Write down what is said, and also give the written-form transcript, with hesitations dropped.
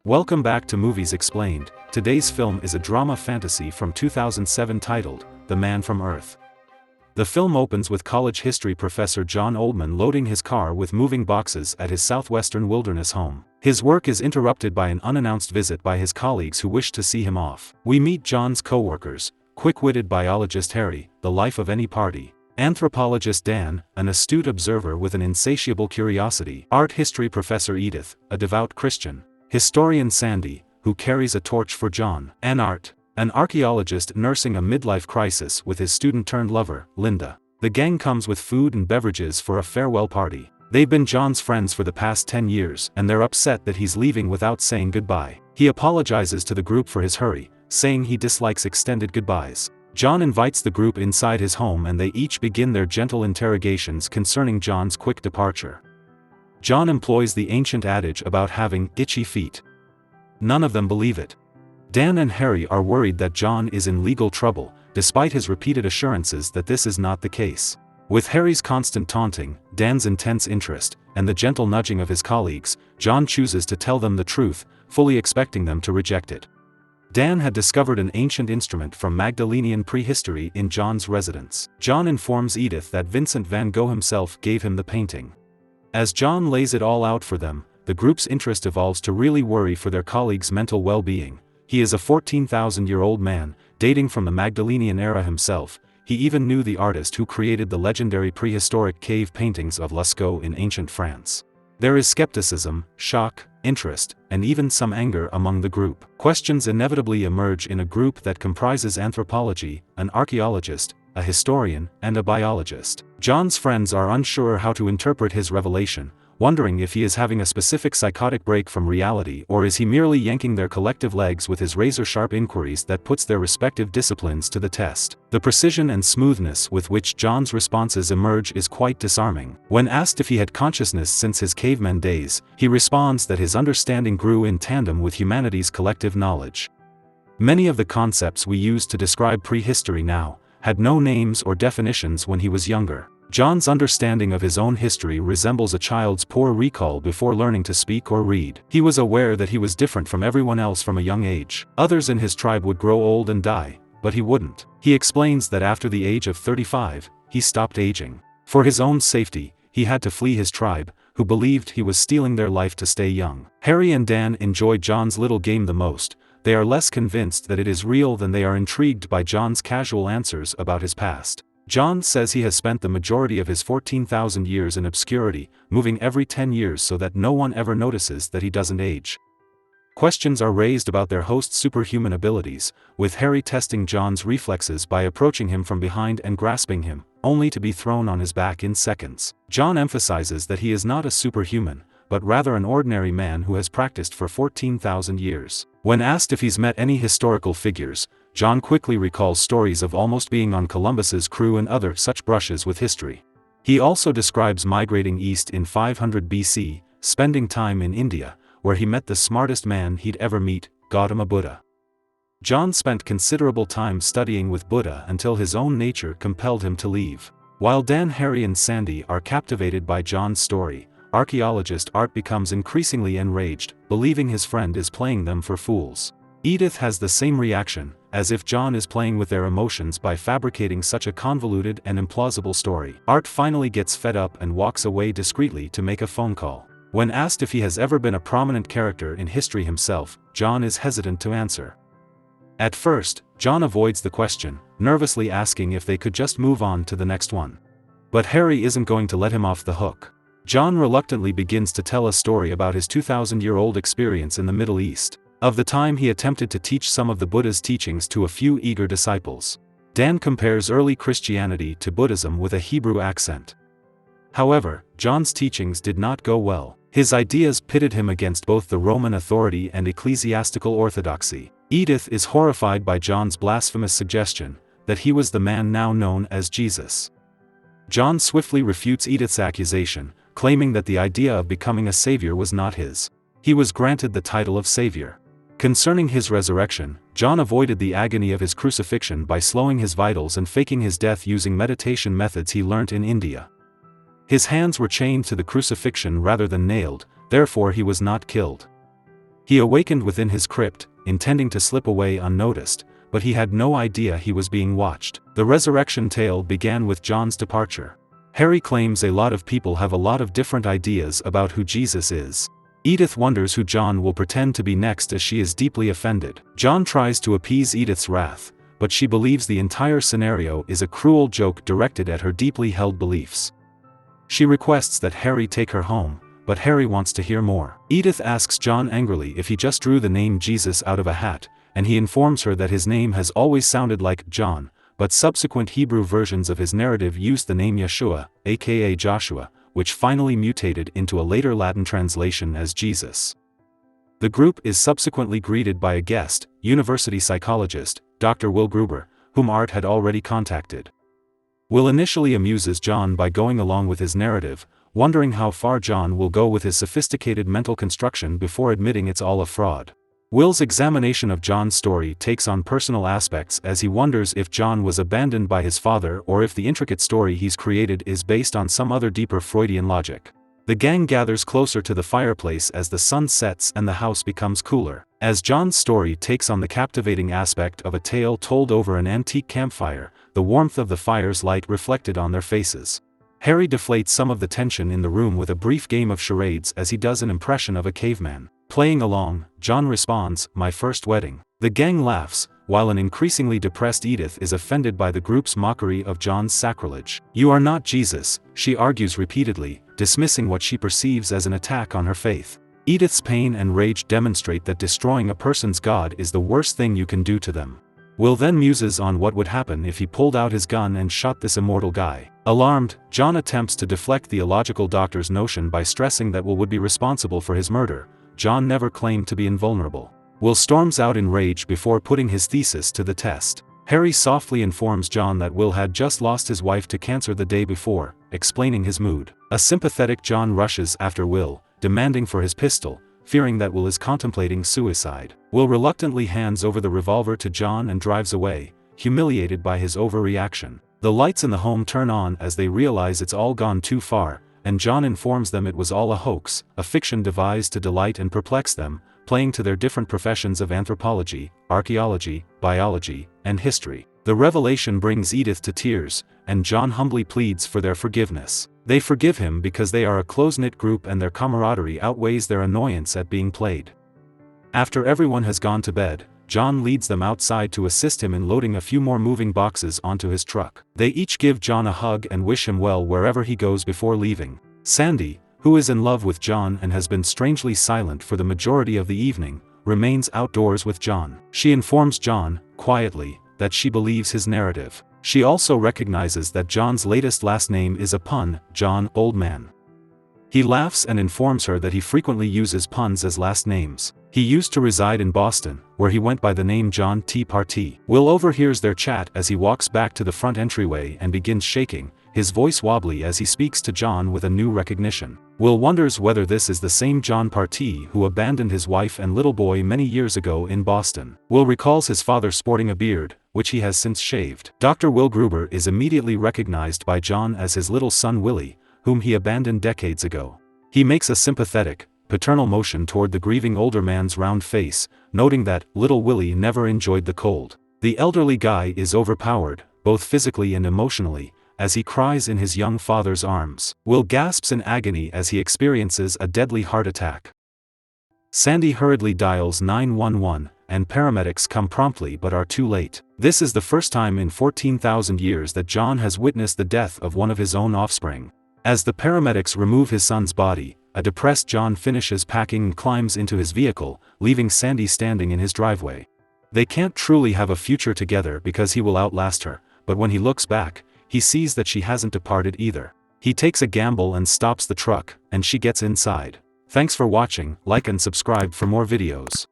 Welcome back to Movies Explained. Today's film is a drama fantasy from 2007 titled, The Man from Earth. The film opens with college history professor John Oldman loading his car with moving boxes at his southwestern wilderness home. His work is interrupted by an unannounced visit by his colleagues who wish to see him off. We meet John's co-workers, quick-witted biologist Harry, the life of any party; anthropologist Dan, an astute observer with an insatiable curiosity; art history professor Edith, a devout Christian; historian Sandy, who carries a torch for John; and Art, an archaeologist nursing a midlife crisis with his student-turned-lover, Linda. The gang comes with food and beverages for a farewell party. They've been John's friends for the past 10 years and they're upset that he's leaving without saying goodbye. He apologizes to the group for his hurry, saying he dislikes extended goodbyes. John invites the group inside his home and they each begin their gentle interrogations concerning John's quick departure. John employs the ancient adage about having itchy feet. None of them believe it. Dan and Harry are worried that John is in legal trouble, despite his repeated assurances that this is not the case. With Harry's constant taunting, Dan's intense interest, and the gentle nudging of his colleagues, John chooses to tell them the truth, fully expecting them to reject it. Dan had discovered an ancient instrument from Magdalenian prehistory in John's residence. John informs Edith that Vincent van Gogh himself gave him the painting. As John lays it all out for them, the group's interest evolves to really worry for their colleagues' mental well-being. He is a 14,000-year-old man, dating from the Magdalenian era himself. He even knew the artist who created the legendary prehistoric cave paintings of Lascaux in ancient France. There is skepticism, shock, interest, and even some anger among the group. Questions inevitably emerge in a group that comprises anthropology, an archaeologist, a historian, and a biologist. John's friends are unsure how to interpret his revelation, wondering if he is having a specific psychotic break from reality or is he merely yanking their collective legs with his razor-sharp inquiries that puts their respective disciplines to the test. The precision and smoothness with which John's responses emerge is quite disarming. When asked if he had consciousness since his caveman days, he responds that his understanding grew in tandem with humanity's collective knowledge. Many of the concepts we use to describe prehistory now had no names or definitions when he was younger. John's understanding of his own history resembles a child's poor recall before learning to speak or read. He was aware that he was different from everyone else from a young age. Others in his tribe would grow old and die, but he wouldn't. He explains that after the age of 35, he stopped aging. For his own safety, he had to flee his tribe, who believed he was stealing their life to stay young. Harry and Dan enjoy John's little game the most. They are less convinced that it is real than they are intrigued by John's casual answers about his past. John says he has spent the majority of his 14,000 years in obscurity, moving every 10 years so that no one ever notices that he doesn't age. Questions are raised about their host's superhuman abilities, with Harry testing John's reflexes by approaching him from behind and grasping him, only to be thrown on his back in seconds. John emphasizes that he is not a superhuman, but rather an ordinary man who has practiced for 14,000 years. When asked if he's met any historical figures, John quickly recalls stories of almost being on Columbus's crew and other such brushes with history. He also describes migrating east in 500 BC, spending time in India, where he met the smartest man he'd ever meet, Gautama Buddha. John spent considerable time studying with Buddha until his own nature compelled him to leave. While Dan, Harry and Sandy are captivated by John's story, archaeologist Art becomes increasingly enraged, believing his friend is playing them for fools. Edith has the same reaction, as if John is playing with their emotions by fabricating such a convoluted and implausible story. Art finally gets fed up and walks away discreetly to make a phone call. When asked if he has ever been a prominent character in history himself, John is hesitant to answer. At first, John avoids the question, nervously asking if they could just move on to the next one. But Harry isn't going to let him off the hook. John reluctantly begins to tell a story about his 2,000-year-old experience in the Middle East, of the time he attempted to teach some of the Buddha's teachings to a few eager disciples. Dan compares early Christianity to Buddhism with a Hebrew accent. However, John's teachings did not go well. His ideas pitted him against both the Roman authority and ecclesiastical orthodoxy. Edith is horrified by John's blasphemous suggestion that he was the man now known as Jesus. John swiftly refutes Edith's accusation, claiming that the idea of becoming a savior was not his. He was granted the title of savior. Concerning his resurrection, John avoided the agony of his crucifixion by slowing his vitals and faking his death using meditation methods he learnt in India. His hands were chained to the crucifixion rather than nailed, therefore he was not killed. He awakened within his crypt, intending to slip away unnoticed, but he had no idea he was being watched. The resurrection tale began with John's departure. Harry claims a lot of people have a lot of different ideas about who Jesus is. Edith wonders who John will pretend to be next as she is deeply offended. John tries to appease Edith's wrath, but she believes the entire scenario is a cruel joke directed at her deeply held beliefs. She requests that Harry take her home, but Harry wants to hear more. Edith asks John angrily if he just drew the name Jesus out of a hat, and he informs her that his name has always sounded like John, but subsequent Hebrew versions of his narrative used the name Yeshua, aka Joshua, which finally mutated into a later Latin translation as Jesus. The group is subsequently greeted by a guest, university psychologist, Dr. Will Gruber, whom Art had already contacted. Will initially amuses John by going along with his narrative, wondering how far John will go with his sophisticated mental construction before admitting it's all a fraud. Will's examination of John's story takes on personal aspects as he wonders if John was abandoned by his father or if the intricate story he's created is based on some other deeper Freudian logic. The gang gathers closer to the fireplace as the sun sets and the house becomes cooler. As John's story takes on the captivating aspect of a tale told over an antique campfire, the warmth of the fire's light reflected on their faces. Harry deflates some of the tension in the room with a brief game of charades as he does an impression of a caveman. Playing along, John responds, "My first wedding." The gang laughs, while an increasingly depressed Edith is offended by the group's mockery of John's sacrilege. "You are not Jesus," she argues repeatedly, dismissing what she perceives as an attack on her faith. Edith's pain and rage demonstrate that destroying a person's God is the worst thing you can do to them. Will then muses on what would happen if he pulled out his gun and shot this immortal guy. Alarmed, John attempts to deflect the illogical doctor's notion by stressing that Will would be responsible for his murder. John never claimed to be invulnerable. Will storms out in rage before putting his thesis to the test. Harry softly informs John that Will had just lost his wife to cancer the day before, explaining his mood. A sympathetic John rushes after Will, demanding for his pistol, fearing that Will is contemplating suicide. Will reluctantly hands over the revolver to John and drives away, humiliated by his overreaction. The lights in the home turn on as they realize it's all gone too far, and John informs them it was all a hoax, a fiction devised to delight and perplex them, playing to their different professions of anthropology, archaeology, biology, and history. The revelation brings Edith to tears, and John humbly pleads for their forgiveness. They forgive him because they are a close-knit group and their camaraderie outweighs their annoyance at being played. After everyone has gone to bed, John leads them outside to assist him in loading a few more moving boxes onto his truck. They each give John a hug and wish him well wherever he goes before leaving. Sandy, who is in love with John and has been strangely silent for the majority of the evening, remains outdoors with John. She informs John, quietly, that she believes his narrative. She also recognizes that John's latest last name is a pun, John Oldman. He laughs and informs her that he frequently uses puns as last names. He used to reside in Boston, where he went by the name John T. Partee. Will overhears their chat as he walks back to the front entryway and begins shaking, his voice wobbly as he speaks to John with a new recognition. Will wonders whether this is the same John Partee who abandoned his wife and little boy many years ago in Boston. Will recalls his father sporting a beard, which he has since shaved. Dr. Will Gruber is immediately recognized by John as his little son Willie, whom he abandoned decades ago. He makes a sympathetic, paternal motion toward the grieving older man's round face, noting that little Willie never enjoyed the cold. The elderly guy is overpowered, both physically and emotionally, as he cries in his young father's arms. Will gasps in agony as he experiences a deadly heart attack. Sandy hurriedly dials 911, and paramedics come promptly but are too late. This is the first time in 14,000 years that John has witnessed the death of one of his own offspring. As the paramedics remove his son's body, a depressed John finishes packing and climbs into his vehicle, leaving Sandy standing in his driveway. They can't truly have a future together because he will outlast her, but when he looks back, he sees that she hasn't departed either. He takes a gamble and stops the truck, and she gets inside. Thanks for watching, like and subscribe for more videos.